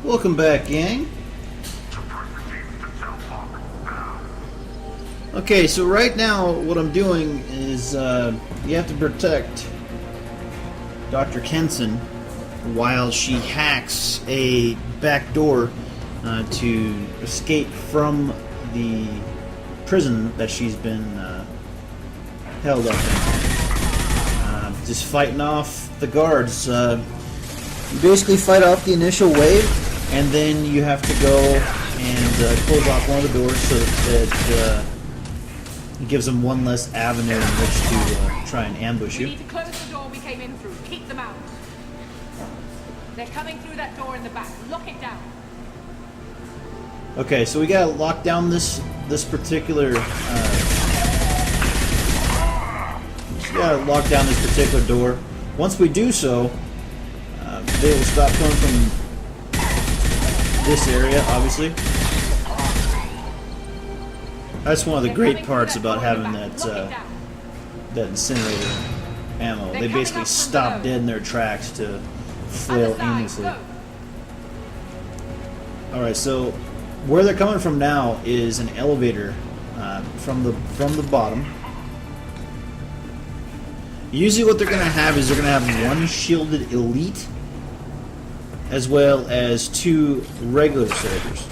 Welcome back, gang. Okay, so right now what I'm doing is you have to protect Dr. Kenson while she hacks a back door to escape from the prison that she's been held up in. Just fighting off the guards. You basically fight off the initial wave, and then you have to go and close off one of the doors so that it gives them one less avenue in which to try and ambush you. We need to close the door we came in through. Keep them out. They're coming through that door in the back. Lock it down. Okay, so we gotta lock down this particular. We gotta lock down this particular door. Once we do so, they will stop coming from this area, obviously. That's one of the great parts about having that incinerator ammo. They basically stop dead in their tracks to flail aimlessly. Alright, so where they're coming from now is an elevator from the bottom. Usually what they're going to have is they're going to have one shielded elite as well as two regular soldiers.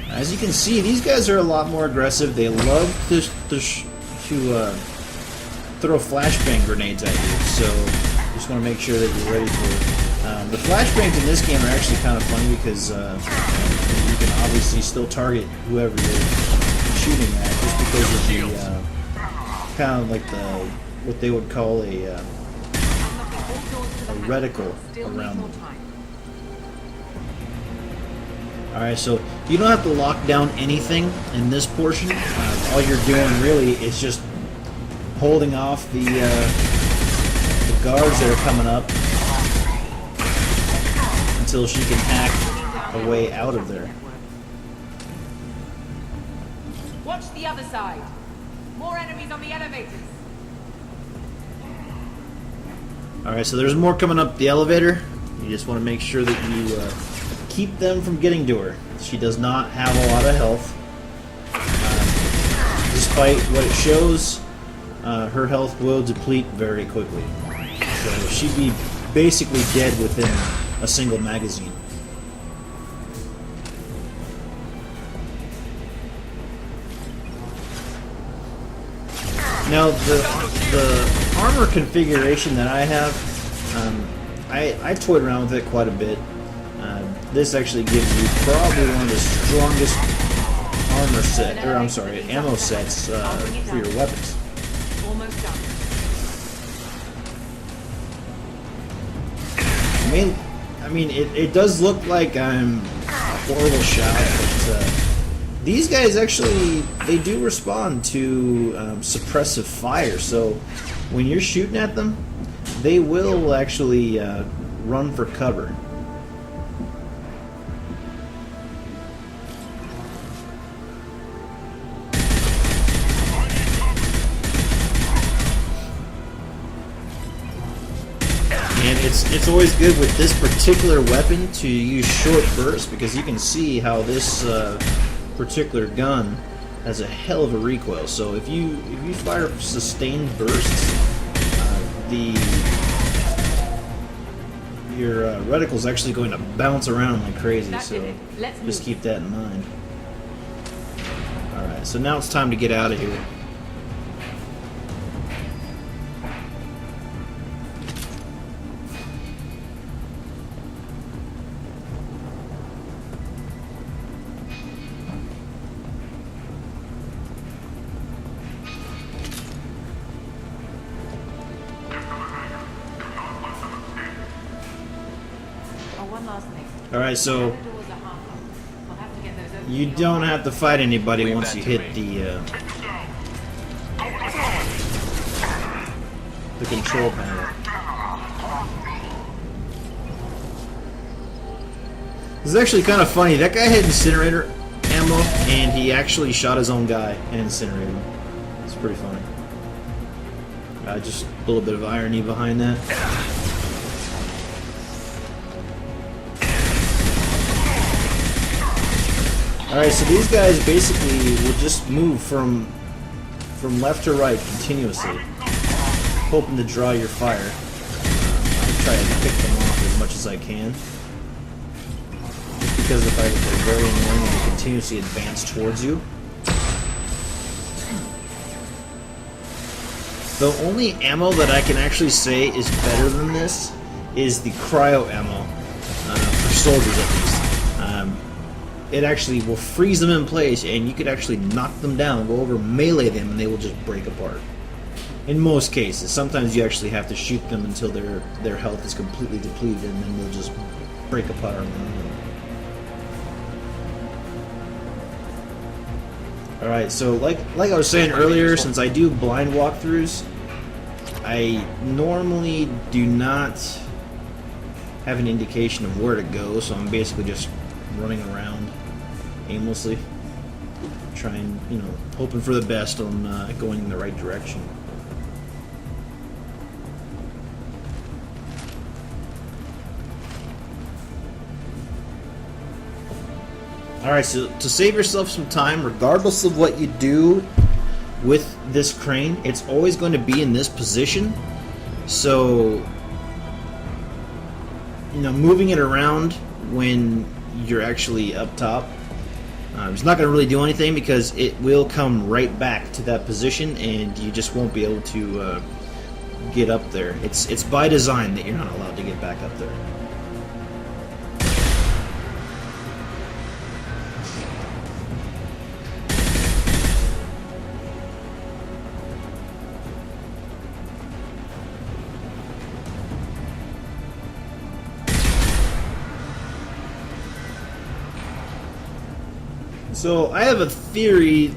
As you can see, these guys are a lot more aggressive. They love to throw flashbang grenades at you, so just want to make sure that you're ready for it. The flashbangs in this game are actually kind of funny because you can obviously still target whoever you're shooting at, just because of the kind of like what they would call a reticle around them. Alright, so you don't have to lock down anything in this portion. All you're doing really is just holding off the guards that are coming up until she can hack a way out of there. Watch the other side. More enemies on the elevators. Alright, so there's more coming up the elevator. You just want to make sure that you keep them from getting to her. She does not have a lot of health. Despite what it shows, her health will deplete very quickly. So she'd be basically dead within a single magazine. Now the armor configuration that I have, I toyed around with it quite a bit. This actually gives you probably one of the strongest ammo sets for your weapons. Almost done. I mean, it does look like I'm a horrible shot, but these guys actually, they do respond to suppressive fire. So when you're shooting at them, they will actually run for cover. And it's always good with this particular weapon to use short bursts, because you can see how this particular gun has a hell of a recoil. So if you fire sustained bursts, your reticle's actually going to bounce around like crazy. So just keep that in mind. Alright, so now it's time to get out of here. Alright, so you don't have to fight anybody once you hit the control panel. This is actually kind of funny. That guy had incinerator ammo, and he actually shot his own guy and incinerated him. It's pretty funny. Just a little bit of irony behind that. Alright, so these guys basically will just move from left to right continuously, hoping to draw your fire. I'll try to pick them off as much as I can. Just because the fact that they're very annoying and they continuously advance towards you. The only ammo that I can actually say is better than this is the cryo ammo, for soldiers at least. It actually will freeze them in place, and you could actually knock them down, go over, melee them, and they will just break apart. In most cases. Sometimes you actually have to shoot them until their health is completely depleted, and then they'll just break apart on their own. Alright, so like I was saying earlier, since I do blind walkthroughs, I normally do not have an indication of where to go, so I'm basically just running around aimlessly, trying, you know, hoping for the best on going in the right direction. Alright, so to save yourself some time, regardless of what you do with this crane, it's always going to be in this position. So, you know, moving it around when you're actually up top, it's not going to really do anything because it will come right back to that position and you just won't be able to get up there. It's by design that you're not allowed to get back up there. So I have a theory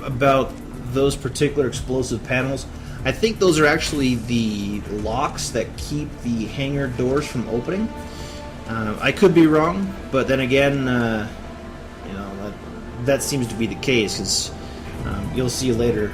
about those particular explosive panels. I think those are actually the locks that keep the hangar doors from opening. I could be wrong, but then again, you know, that seems to be the case, because you'll see later.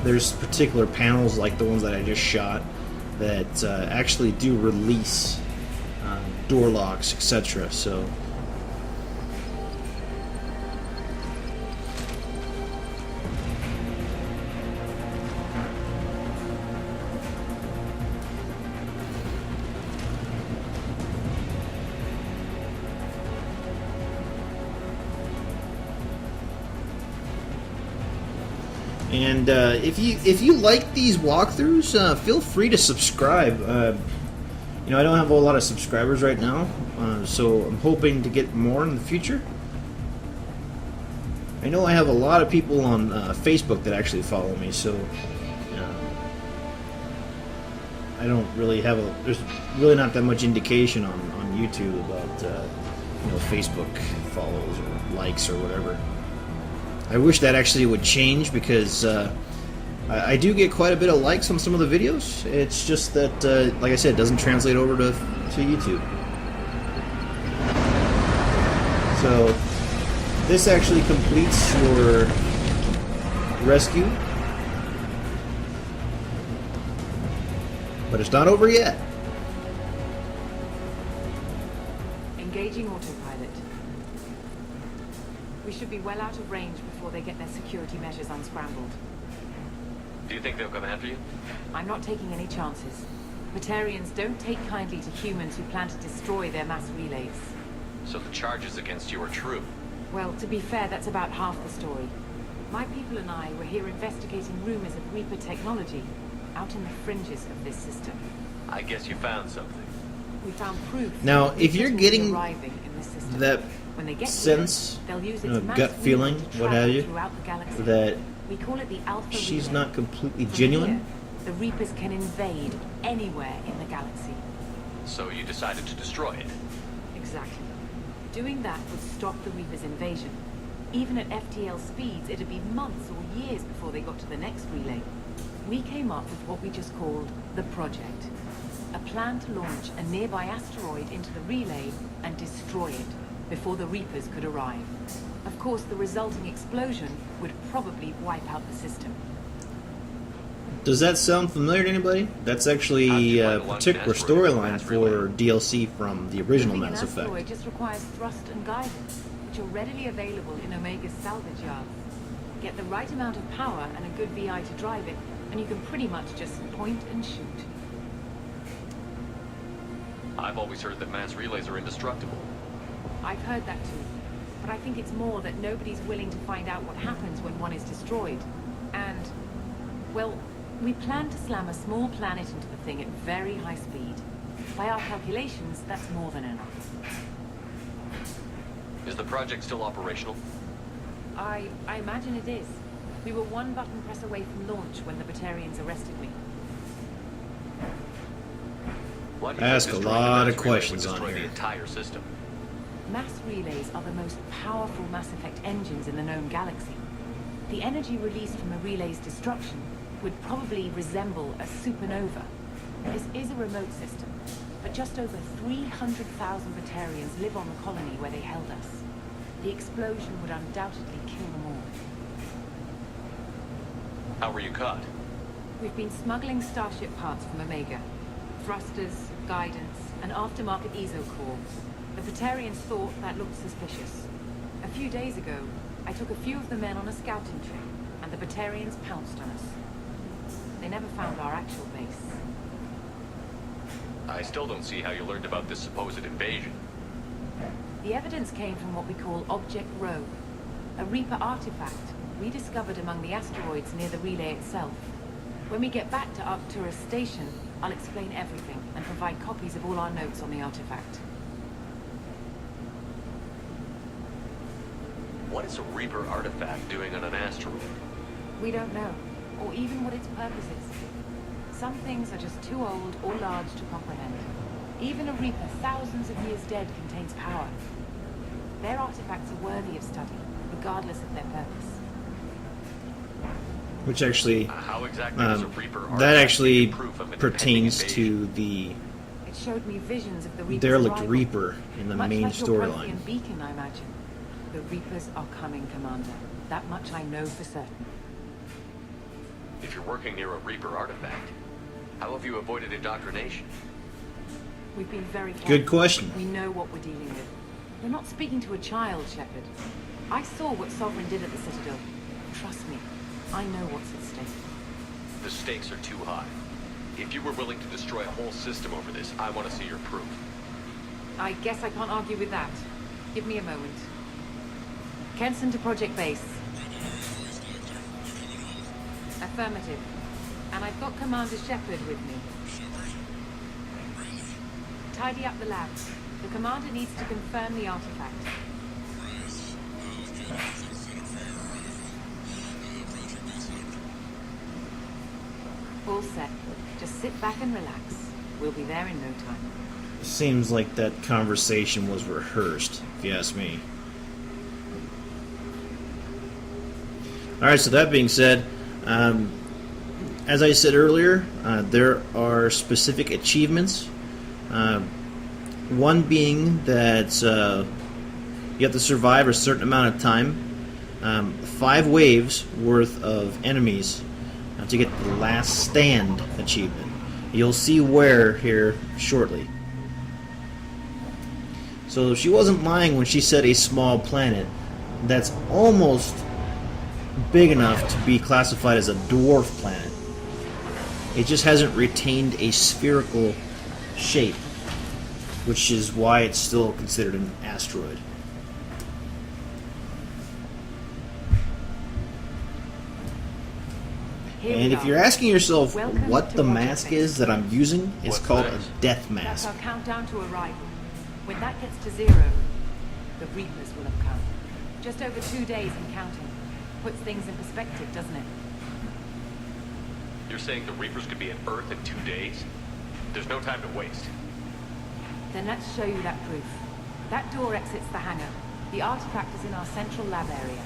There's particular panels like the ones that I just shot that actually do release door locks, etc. So. And if you like these walkthroughs, feel free to subscribe. You know, I don't have a lot of subscribers right now, so I'm hoping to get more in the future. I know I have a lot of people on Facebook that actually follow me, so I don't really have there's really not that much indication on YouTube about you know, Facebook follows or likes or whatever. I wish that actually would change, because I do get quite a bit of likes on some of the videos. It's just that, like I said, it doesn't translate over to YouTube. So this actually completes your rescue, but it's not over yet. Engaging autopilot. We should be well out of range before they get their security measures unscrambled. Do you think they'll come after you? I'm not taking any chances. Batarians don't take kindly to humans who plan to destroy their mass relays. So the charges against you are true? Well, to be fair, that's about half the story. My people and I were here investigating rumors of Reaper technology out in the fringes of this system. I guess you found something. We found proof. Now, that if you're Reapers will be getting arriving in this system. that when they get sense, here, they'll use you its know, mass gut feeling, relay to what have you, travel throughout the galaxy. that We call it the Alpha she's Relay. not completely From genuine. here, the Reapers can invade anywhere in the galaxy. So you decided to destroy it? Exactly. Doing that would stop the Reapers' invasion. Even at FTL speeds, it'd be months or years before they got to the next relay. We came up with what we just called the Project. A plan to launch a nearby asteroid into the relay and destroy it before the Reapers could arrive. Of course, the resulting explosion would probably wipe out the system. Does that sound familiar to anybody? That's actually a particular storyline for DLC from the original Moving Mass an asteroid Effect. just requires thrust and guidance. which are readily available in Omega's salvage yards. Get the right amount of power and a good VI to drive it, and you can pretty much just point and shoot. I've always heard that mass relays are indestructible. I've heard that too, but I think it's more that nobody's willing to find out what happens when one is destroyed. And, well, we plan to slam a small planet into the thing at very high speed. By our calculations, that's more than enough. Is the project still operational? I imagine it is. We were one button press away from launch when the Batarians arrested me. Why do you Ask think a destroying the lot mass of relay would questions on destroy here. the entire system? Mass relays are the most powerful Mass Effect engines in the known galaxy. The energy released from a relay's destruction would probably resemble a supernova. This is a remote system, but just over 300,000 Batarians live on the colony where they held us. The explosion would undoubtedly kill them all. How were you caught? We've been smuggling Starship parts from Omega. Thrusters, guidance, and aftermarket ESO core. The Batarians thought that looked suspicious. A few days ago, I took a few of the men on a scouting trip, and the Batarians pounced on us. They never found our actual base. I still don't see how you learned about this supposed invasion. The evidence came from what we call Object Rho, a Reaper artifact we discovered among the asteroids near the relay itself. When we get back to Arcturus Station, I'll explain everything and provide copies of all our notes on the artifact. What is a Reaper artifact doing on an asteroid? We don't know, or even what its purpose is. Some things are just too old or large to comprehend. Even a Reaper thousands of years dead contains power. Their artifacts are worthy of study, regardless of their purpose. Which actually, How exactly does a Reaper artifact that actually give proof of an pertains impending to the It showed me visions of the Reaper's derelict arrival. Reaper in the Much main like your storyline. Prothean beacon, I imagine. The Reapers are coming, Commander. That much I know for certain. If you're working near a Reaper artifact, how have you avoided indoctrination? We've been very careful. Good question. We know what we're dealing with. We're not speaking to a child, Shepard. I saw what Sovereign did at the Citadel. Trust me, I know what's at stake. The stakes are too high. If you were willing to destroy a whole system over this, I want to see your proof. I guess I can't argue with that. Give me a moment. Kenson to Project Base. Affirmative. And I've got Commander Shepard with me. Tidy up the lab. The Commander needs to confirm the artifact. All set. Just sit back and relax. We'll be there in no time. Seems like that conversation was rehearsed, if you ask me. Alright, so that being said, as I said earlier, there are specific achievements. One being that you have to survive a certain amount of time, 5 waves worth of enemies to get the Last Stand achievement. You'll see where here shortly. So she wasn't lying when she said a small planet. That's almost big enough to be classified as a dwarf planet. It just hasn't retained a spherical shape, which is why it's still considered an asteroid. Here And we if are. you're asking yourself Welcome what to the Project mask Base. is that I'm using, it's What's called a this? death That's mask. our countdown to arrival. When that gets to 0, the Reapers will have come. Just over 2 days and counting. Puts things in perspective, doesn't it? You're saying the Reapers could be at Earth in 2 days? There's no time to waste. Then let's show you that proof. That door exits the hangar. The artifact is in our central lab area.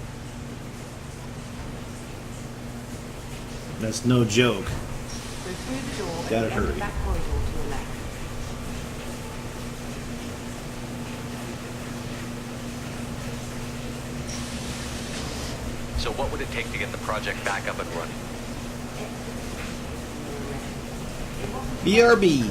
That's no joke. Go through the door Gotta and enter hurry. that corridor to your left. So what would it take to get the project back up and running? BRB.